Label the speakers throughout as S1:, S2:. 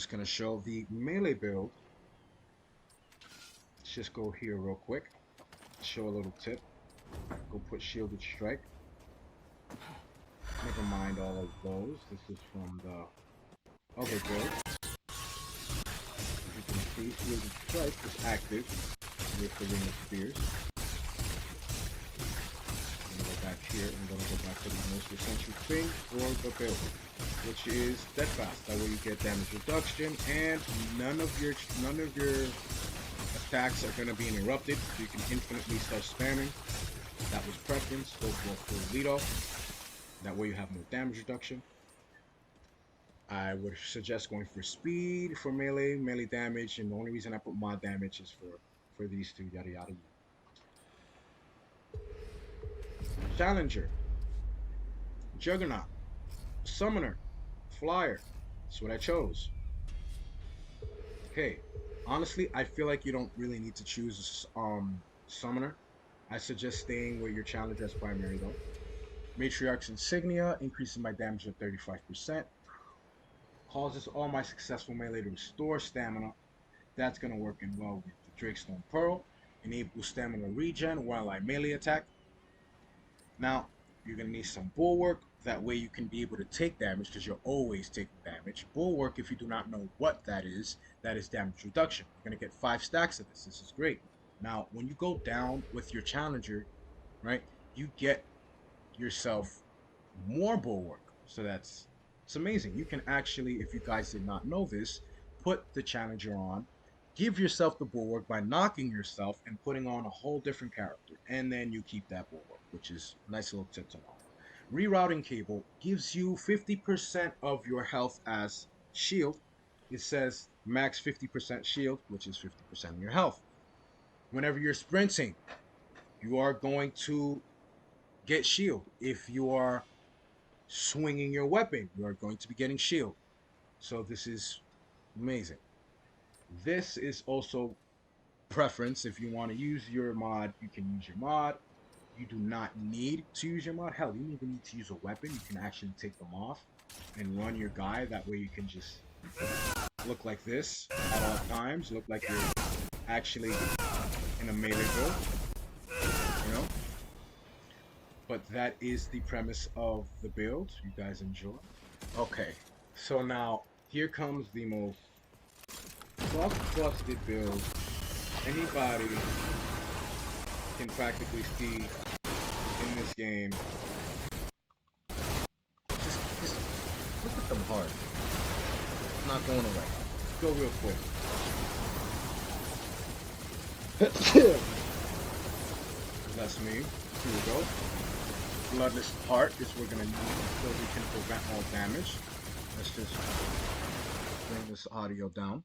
S1: just gonna show the melee build. Let's just go here real quick. Show a little tip. Go put shielded strike. Never mind all of those. This is from the other build. As you can see, shielded strike is active with the ring of spears. I'm gonna go back here and I'm gonna go back to the most essential thing for the build, which is steadfast. That way you get damage reduction and none of your attacks are gonna be interrupted. So you can infinitely start spamming. That was preference. Go for lead off. That way you have more damage reduction. I would suggest going for speed for melee damage, and the only reason I put mod damage is for these two, yada yada. Challenger, Juggernaut, Summoner, Flyer. That's what I chose. Okay, honestly, I feel like you don't really need to choose Summoner. I suggest staying with your Challenger as primary though. Matriarch's Insignia increases my damage to 35%. Causes all my successful melee to restore stamina. That's going to work in well with the Drakestone Pearl. Enable stamina regen while I melee attack. Now, you're going to need some Bulwark. That way you can be able to take damage because you're always taking damage. Bulwark, if you do not know what that is damage reduction. You're going to get 5 stacks of this. This is great. Now, when you go down with your Challenger, right, you get yourself more Bulwark. So it's amazing. You can actually, if you guys did not know this, put the Challenger on, give yourself the Bulwark by knocking yourself and putting on a whole different character, and then you keep that Bulwark, which is a nice little tip to know. Rerouting Cable gives you 50% of your health as shield. It says max 50% shield, which is 50% of your health. Whenever you're sprinting, you are going to get shield. If you are swinging your weapon, you are going to be getting shield. So this is amazing. This is also preference. If you want to use your mod, you can use your mod. You do not need to use your mod. Hell, you don't even need to use a weapon. You can actually take them off and run your guy. That way you can just look like this at all times. Look like you're actually in a melee build, you know? But that is the premise of the build. You guys enjoy. Okay, so now here comes the most busted build anybody can practically see in this game. Just look at them hard. It's not going away. Let's go real quick. That's me. Here we go. Bloodless Heart is what we're gonna need so we can prevent all damage. Let's just bring this audio down.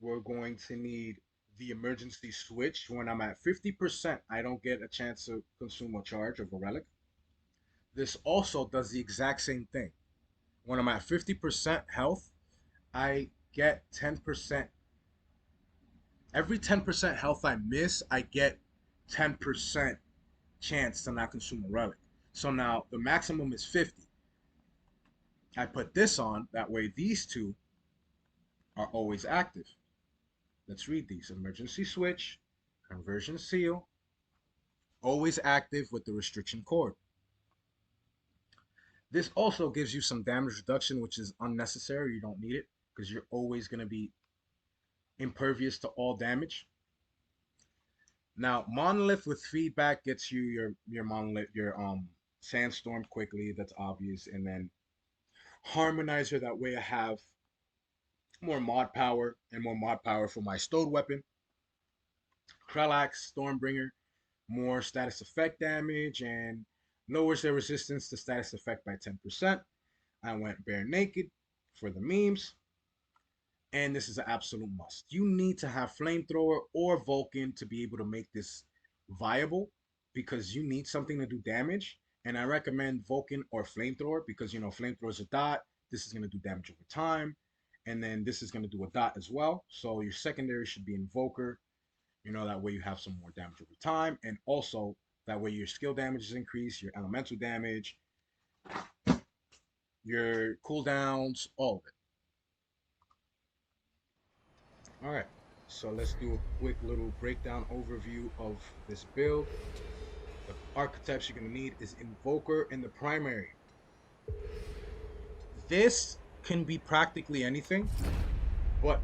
S1: We're going to need the emergency switch. When I'm at 50%, I don't get a chance to consume a charge of a relic. This also does the exact same thing. When I'm at 50% health, I get 10%. Every 10% health I miss, I get 10% chance to not consume a relic. So now the maximum is 50. I put this on, that way these two are always active. Let's read these. Emergency switch, conversion seal, always active with the restriction cord. This also gives you some damage reduction, which is unnecessary. You don't need it because you're always going to be impervious to all damage. Now, Monolith with feedback gets you your Monolith, your Sandstorm quickly. That's obvious. And then Harmonizer, that way I have more mod power and more mod power for my stowed weapon. Krelax, Stormbringer, more status effect damage and lowers their resistance to status effect by 10%. I went bare naked for the memes. And this is an absolute must. You need to have Flamethrower or Vulcan to be able to make this viable because you need something to do damage. And I recommend Vulcan or Flamethrower because, you know, Flamethrower is a dot. This is going to do damage over time. And then this is going to do a dot as well. So your secondary should be Invoker. You know, that way you have some more damage over time. And also, that way your skill damage is increased, your elemental damage. your cooldowns, all of it. All right. So let's do a quick little breakdown overview of this build. The archetypes you're gonna need is Invoker in the primary. This can be practically anything, but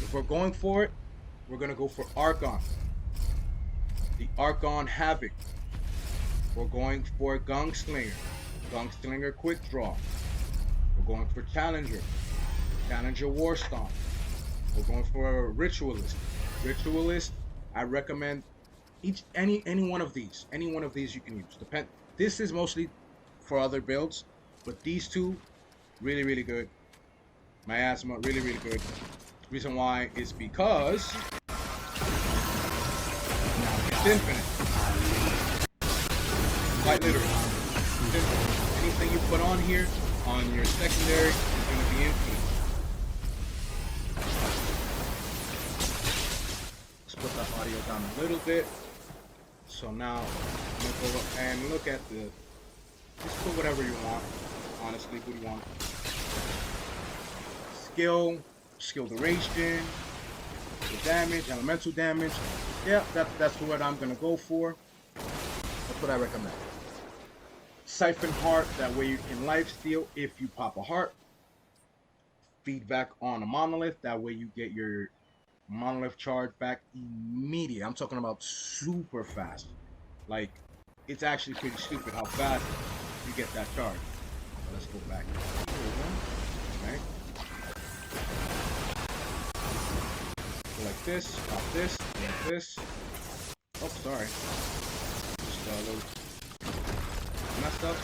S1: if we're going for it, we're gonna go for Archon, the Archon Havoc. We're going for Gunslinger, Gunslinger Quick Draw. We're going for Challenger, Challenger Warstomp. We're going for Ritualist, Ritualist. I recommend any one of these, any one of these you can use. Depend. This is mostly for other builds, but these two really good. Miasma really good. Reason why is because it's infinite. Quite literally. It's infinite. Anything you put on here on your secondary is going to be infinite. Let's put that audio down a little bit. So now I'm going to go and look at the. Just put whatever you want. Honestly, what do you want? Skill duration, the damage, elemental damage. Yeah, that's what I'm gonna go for. That's what I recommend. Siphon Heart, that way you can lifesteal if you pop a heart. Feedback on a monolith, that way you get your monolith charge back immediate. I'm talking about super fast. Like, it's actually pretty stupid how fast you get that charge. So let's go back. Right? Go like this, pop this, like this. Oh, sorry. Just a little messed up.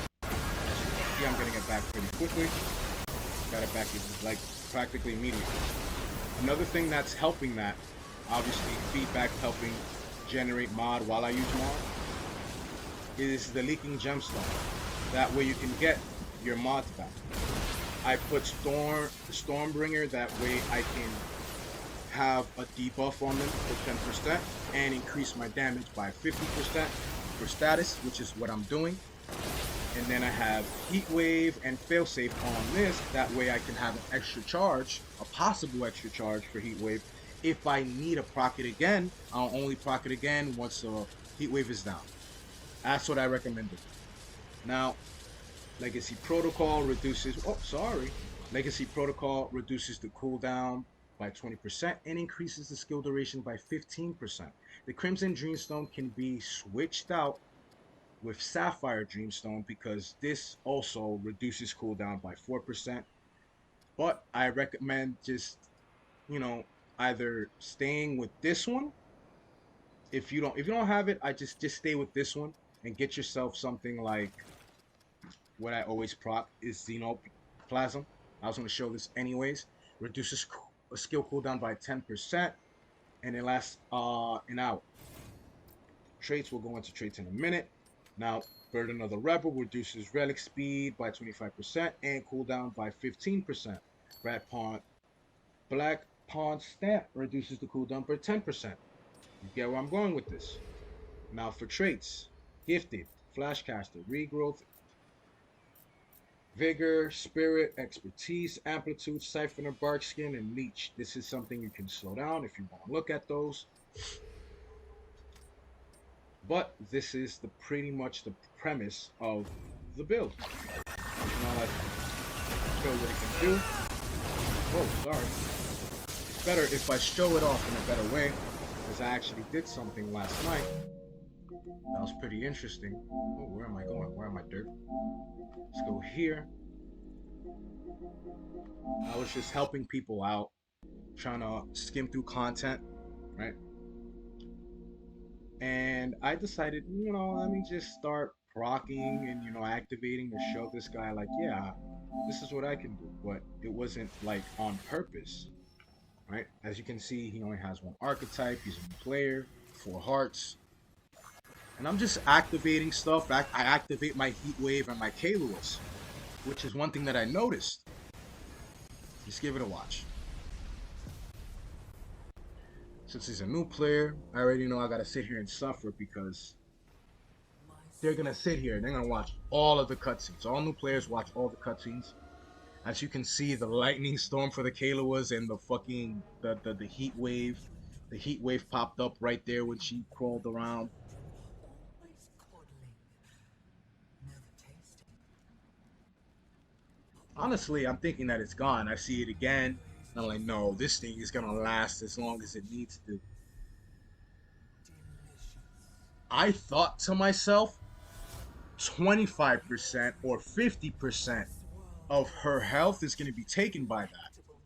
S1: Yeah, I'm getting it back pretty quickly. Got it back like practically immediately. Another thing that's helping that, obviously feedback helping generate mod while I use mod, is the leaking gemstone. That way you can get your mods back. I put Stormbringer, that way I can have a debuff on them for 10% and increase my damage by 50% for status, which is what I'm doing. And then I have Heat Wave and Failsafe on this, that way I can have an extra charge, a possible extra charge for Heat Wave. If I need a proc it again, I'll only proc it again once the Heat Wave is down. That's what I recommended. Now, Legacy Protocol reduces, Legacy Protocol reduces the cooldown by 20% and increases the skill duration by 15%. The Crimson Dreamstone can be switched out with Sapphire Dreamstone because this also reduces cooldown by 4%. But I recommend just, you know, either staying with this one. If you don't have it, I just stay with this one and get yourself something like what I always proc is Xenoplasm. I was going to show this anyways. Reduces a skill cooldown by 10%, and it lasts an hour. Traits, we'll go into traits in a minute. Now, Burden of the Rebel reduces relic speed by 25% and cooldown by 15%. Black Pawn Stamp reduces the cooldown by 10%. You get where I'm going with this. Now for traits, Gifted, Flashcaster, Regrowth, Vigor, Spirit, Expertise, Amplitude, Siphoner, Barkskin, and Leech. This is something you can slow down if you want to look at those. But this is pretty much the premise of the build. Now let's show what it can do. Oh, sorry. It's better if I show it off in a better way, because I actually did something last night. That was pretty interesting. Oh, where am I going? Where am I, dirt? Let's go here. I was just helping people out, trying to skim through content, right? And I decided, let me just start procking and, activating to show this guy, like, yeah, this is what I can do. But it wasn't like on purpose, right? As you can see, he only has one archetype. He's a new player, 4 hearts. And I'm just activating stuff. I activate my Heat Wave and my K-Lewis, which is one thing that I noticed. Just give it a watch. Since he's a new player, I already know I gotta sit here and suffer because they're gonna sit here and they're gonna watch all of the cutscenes. All new players watch all the cutscenes. As you can see, the lightning storm for the Kaylawas and the fucking the heat wave. The heat wave popped up right there when she crawled around.
S2: Always coddling. Never tasting.
S1: Honestly, I'm thinking that it's gone. I see it again. And I'm like, no, this thing is gonna last as long as it needs to.
S2: Delicious.
S1: I thought to myself, 25% or 50%
S2: This world
S1: of her health is gonna be taken by that.
S2: delectable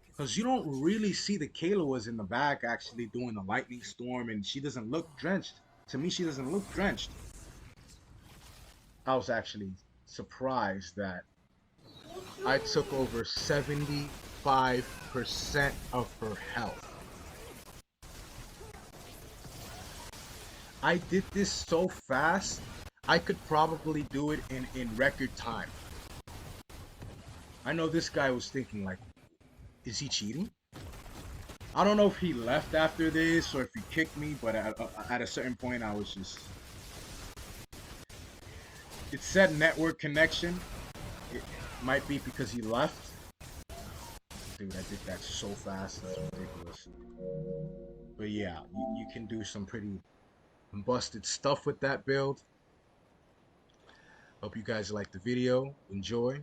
S1: Because you
S2: delicacy.
S1: don't really see the Kaylawas in the back actually doing the lightning storm, and she doesn't look drenched. To me, she doesn't look drenched. I was actually surprised that I took over 75% of her health. I did this so fast, I could probably do it in record time. I know this guy was thinking like, is he cheating? I don't know if he left after this or if he kicked me, but at a certain point, I was just. It said network connection. It might be because he left. Dude, I did that so fast. That's ridiculous. But yeah, you can do some pretty busted stuff with that build. Hope you guys like the video. Enjoy.